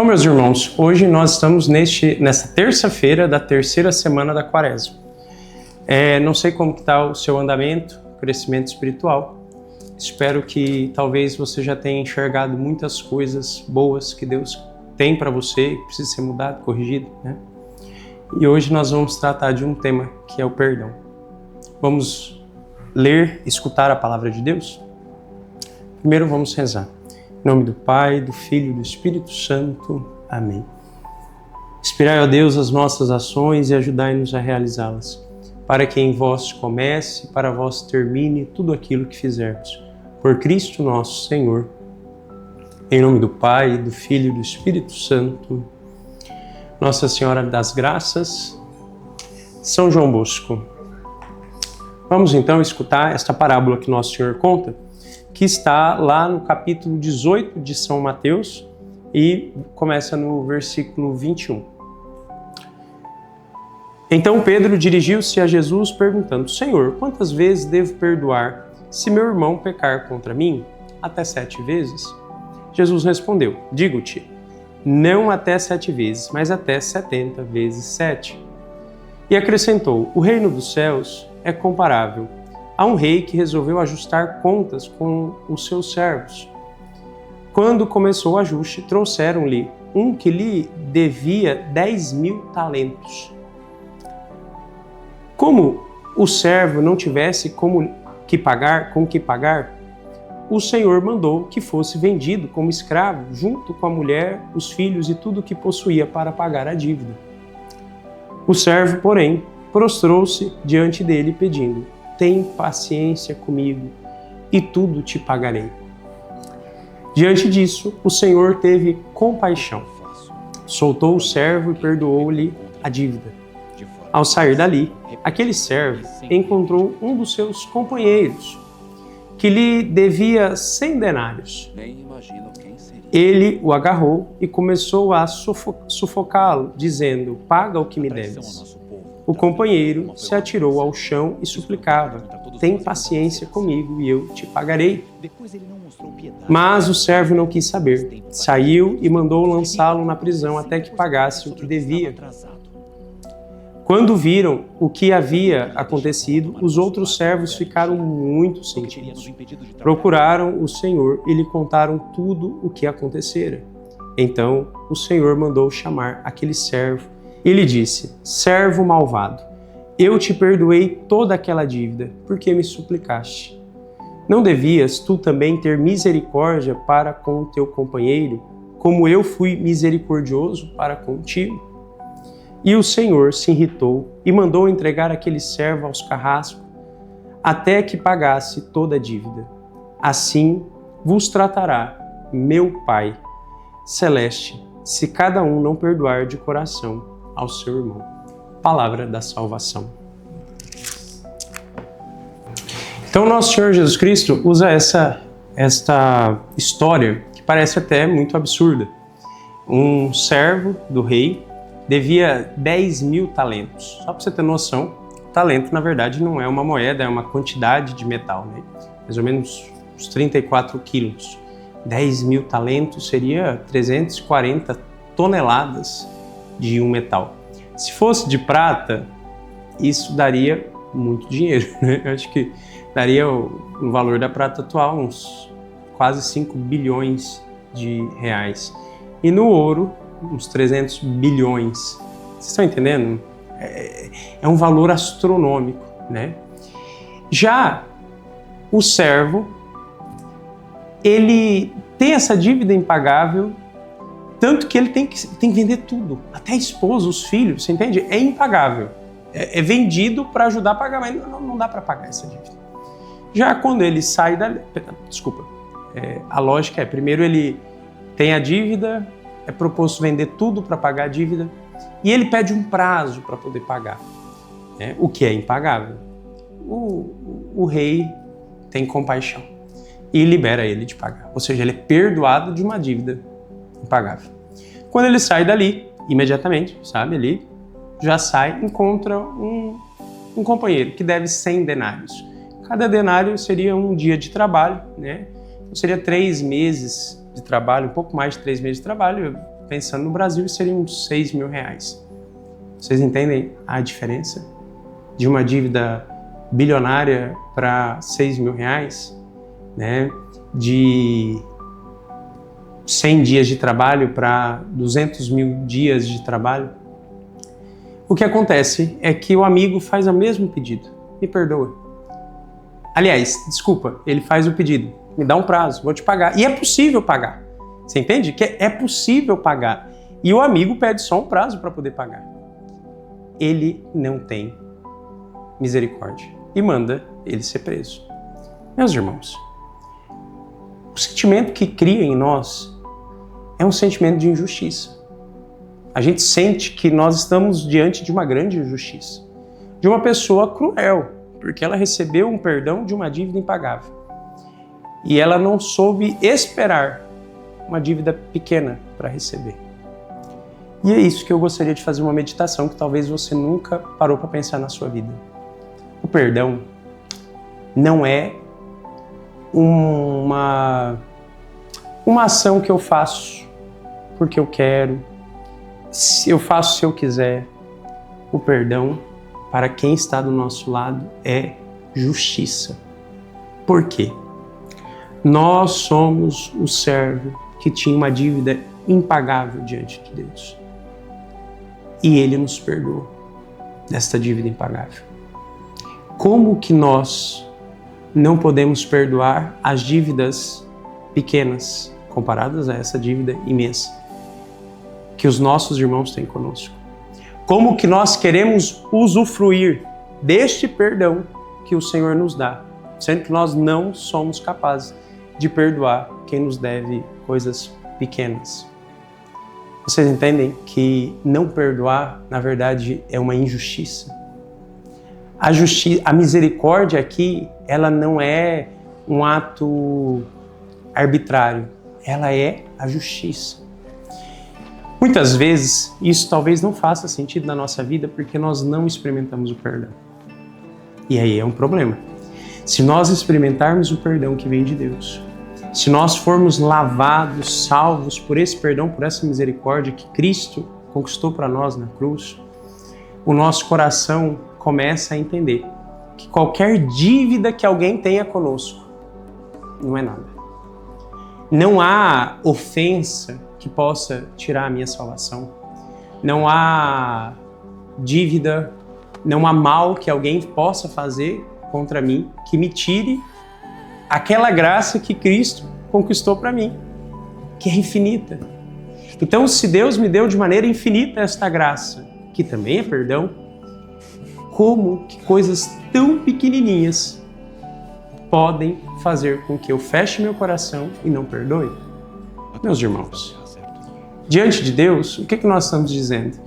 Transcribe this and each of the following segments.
Então, meus irmãos, hoje nós estamos nessa terça-feira da terceira semana da Quaresma. Não sei como está o seu andamento, crescimento espiritual. Espero que talvez você já tenha enxergado muitas coisas boas que Deus tem para você, que precisa ser mudado, corrigido, né? E hoje nós vamos tratar de um tema que é o perdão. Vamos ler, escutar a palavra de Deus? Primeiro vamos rezar. Em nome do Pai, do Filho e do Espírito Santo. Amém. Inspirai, ó Deus, as nossas ações e ajudai-nos a realizá-las, para que em vós comece e para vós termine tudo aquilo que fizermos. Por Cristo nosso Senhor. Em nome do Pai, do Filho e do Espírito Santo. Nossa Senhora das Graças, São João Bosco. Vamos então escutar esta parábola que Nosso Senhor conta, que está lá no capítulo 18 de São Mateus e começa no versículo 21. Então Pedro dirigiu-se a Jesus perguntando: Senhor, quantas vezes devo perdoar se meu irmão pecar contra mim? Até 7 vezes? Jesus respondeu: Digo-te, não até 7 vezes, mas até 70 vezes 7. E acrescentou: O reino dos céus é comparável a um rei que resolveu ajustar contas com os seus servos. Quando começou o ajuste, trouxeram-lhe um que lhe devia 10.000 talentos. Como o servo não tivesse com que pagar, o Senhor mandou que fosse vendido como escravo, junto com a mulher, os filhos e tudo o que possuía para pagar a dívida. O servo, porém, prostrou-se diante dele pedindo: Tem paciência comigo e tudo te pagarei. Diante disso, o Senhor teve compaixão, soltou o servo e perdoou-lhe a dívida. Ao sair dali, aquele servo encontrou um dos seus companheiros, que lhe devia 100 denários. Ele o agarrou e começou a sufocá-lo, dizendo: Paga o que me deves. O companheiro se atirou ao chão e suplicava: Tem paciência comigo e eu te pagarei. Mas o servo não quis saber. Saiu e mandou lançá-lo na prisão até que pagasse o que devia. Quando viram o que havia acontecido, os outros servos ficaram muito sentidos. Procuraram o Senhor e lhe contaram tudo o que acontecera. Então o Senhor mandou chamar aquele servo e lhe disse: Servo malvado, eu te perdoei toda aquela dívida, porque me suplicaste. Não devias tu também ter misericórdia para com o teu companheiro, como eu fui misericordioso para contigo? E o Senhor se irritou e mandou entregar aquele servo aos carrascos, até que pagasse toda a dívida. Assim vos tratará meu Pai Celeste, se cada um não perdoar de coração ao seu irmão. Palavra da salvação. Então, nosso Senhor Jesus Cristo usa esta história que parece até muito absurda. Um servo do rei devia 10.000 talentos. Só para você ter noção, talento na verdade não é uma moeda, é uma quantidade de metal, né? Mais ou menos uns 34 quilos. 10.000 talentos seria 340 toneladas de um metal. Se fosse de prata, isso daria muito dinheiro, né? Eu acho que daria no valor da prata atual uns quase 5 bilhões de reais. E no ouro, uns 300 bilhões. Vocês estão entendendo? É um valor astronômico, né? Já o servo, ele tem essa dívida impagável, tanto que ele tem que vender tudo, até a esposa, os filhos, você entende? É impagável. É vendido para ajudar a pagar, mas não dá para pagar essa dívida. Já quando ele sai da... Desculpa. A lógica é, primeiro ele tem a dívida, é proposto vender tudo para pagar a dívida, e ele pede um prazo para poder pagar, né? O que é impagável. O rei tem compaixão e libera ele de pagar. Ou seja, ele é perdoado de uma dívida impagável. Quando ele sai dali, imediatamente, sabe, ele já sai, encontra um companheiro que deve 100 denários. Cada denário seria um dia de trabalho, né? Então seria 3 meses de trabalho, um pouco mais de 3 meses de trabalho, pensando no Brasil, seria uns 6 mil reais. Vocês entendem a diferença de uma dívida bilionária para 6 mil reais, né? De 100 dias de trabalho para 200 mil dias de trabalho. O que acontece é que o amigo faz o mesmo pedido. Me perdoa. Aliás, desculpa, ele faz o pedido. Me dá um prazo, vou te pagar. E é possível pagar. Você entende? Que é possível pagar. E o amigo pede só um prazo para poder pagar. Ele não tem misericórdia e manda ele ser preso. Meus irmãos, o sentimento que cria em nós é um sentimento de injustiça. A gente sente que nós estamos diante de uma grande injustiça, de uma pessoa cruel, porque ela recebeu um perdão de uma dívida impagável. E ela não soube esperar uma dívida pequena para receber. E é isso que eu gostaria de fazer uma meditação que talvez você nunca parou para pensar na sua vida. O perdão não é uma ação que eu faço porque eu quero, eu faço se eu quiser. O perdão, para quem está do nosso lado, é justiça. Por quê? Nós somos o servo que tinha uma dívida impagável diante de Deus. E Ele nos perdoou desta dívida impagável. Como que nós não podemos perdoar as dívidas pequenas comparadas a essa dívida imensa que os nossos irmãos têm conosco? Como que nós queremos usufruir deste perdão que o Senhor nos dá, sendo que nós não somos capazes de perdoar quem nos deve coisas pequenas? Vocês entendem que não perdoar, na verdade, é uma injustiça? A misericórdia aqui, ela não é um ato arbitrário, ela é a justiça. Muitas vezes, isso talvez não faça sentido na nossa vida porque nós não experimentamos o perdão. E aí é um problema. Se nós experimentarmos o perdão que vem de Deus, se nós formos lavados, salvos por esse perdão, por essa misericórdia que Cristo conquistou para nós na cruz, o nosso coração começa a entender que qualquer dívida que alguém tenha conosco não é nada. Não há ofensa que possa tirar a minha salvação. Não há dívida, não há mal que alguém possa fazer contra mim que me tire aquela graça que Cristo conquistou para mim, que é infinita. Então, se Deus me deu de maneira infinita esta graça, que também é perdão, como que coisas tão pequenininhas podem fazer com que eu feche meu coração e não perdoe? Meus irmãos, diante de Deus, o que nós estamos dizendo?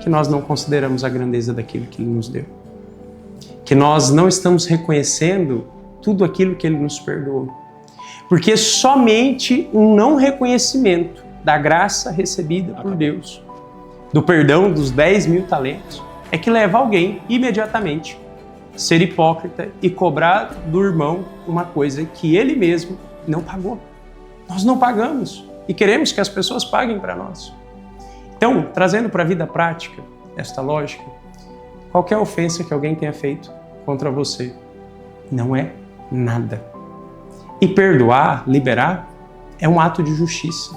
Que nós não consideramos a grandeza daquilo que Ele nos deu. Que nós não estamos reconhecendo tudo aquilo que Ele nos perdoou. Porque somente um não reconhecimento da graça recebida por Deus, do perdão dos 10 mil talentos, é que leva alguém imediatamente a ser hipócrita e cobrar do irmão uma coisa que ele mesmo não pagou. Nós não pagamos e queremos que as pessoas paguem para nós. Então, trazendo para a vida prática esta lógica, qualquer ofensa que alguém tenha feito contra você não é nada. E perdoar, liberar, é um ato de justiça.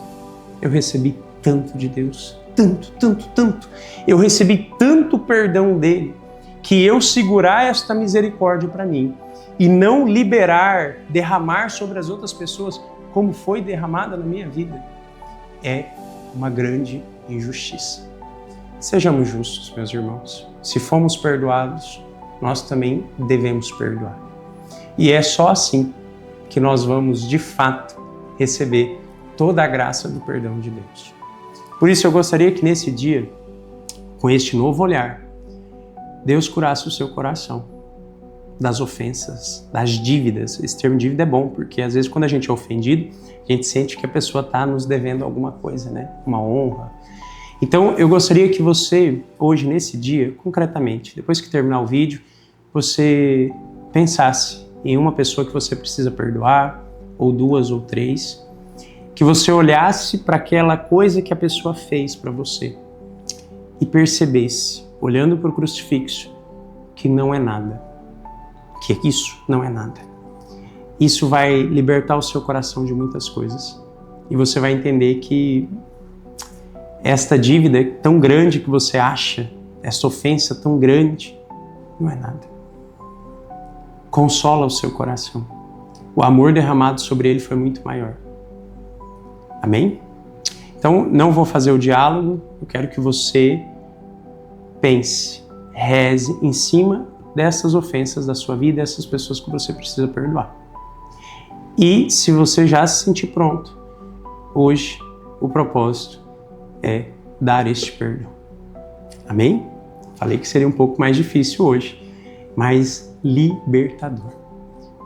Eu recebi tanto de Deus, tanto. Eu recebi tanto perdão dele, que eu segurar esta misericórdia para mim e não liberar, derramar sobre as outras pessoas como foi derramada na minha vida, é uma grande injustiça. Sejamos justos, meus irmãos. Se fomos perdoados, nós também devemos perdoar. E é só assim que nós vamos, de fato, receber toda a graça do perdão de Deus. Por isso, eu gostaria que nesse dia, com este novo olhar, Deus curasse o seu coração das ofensas, das dívidas. Esse termo dívida é bom, porque às vezes quando a gente é ofendido, a gente sente que a pessoa está nos devendo alguma coisa, né? Uma honra. Então, eu gostaria que você, hoje, nesse dia, concretamente, depois que terminar o vídeo, você pensasse em uma pessoa que você precisa perdoar, ou duas ou três, que você olhasse para aquela coisa que a pessoa fez para você e percebesse, olhando para o crucifixo, que não é nada, que isso não é nada. Isso vai libertar o seu coração de muitas coisas e você vai entender que esta dívida tão grande que você acha, essa ofensa tão grande, não é nada. Consola o seu coração. O amor derramado sobre ele foi muito maior. Amém? Então, não vou fazer o diálogo, eu quero que você pense, reze em cima dessas ofensas da sua vida, dessas pessoas que você precisa perdoar. E se você já se sentir pronto, hoje o propósito é dar este perdão. Amém? Falei que seria um pouco mais difícil hoje, mas libertador.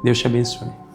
Deus te abençoe.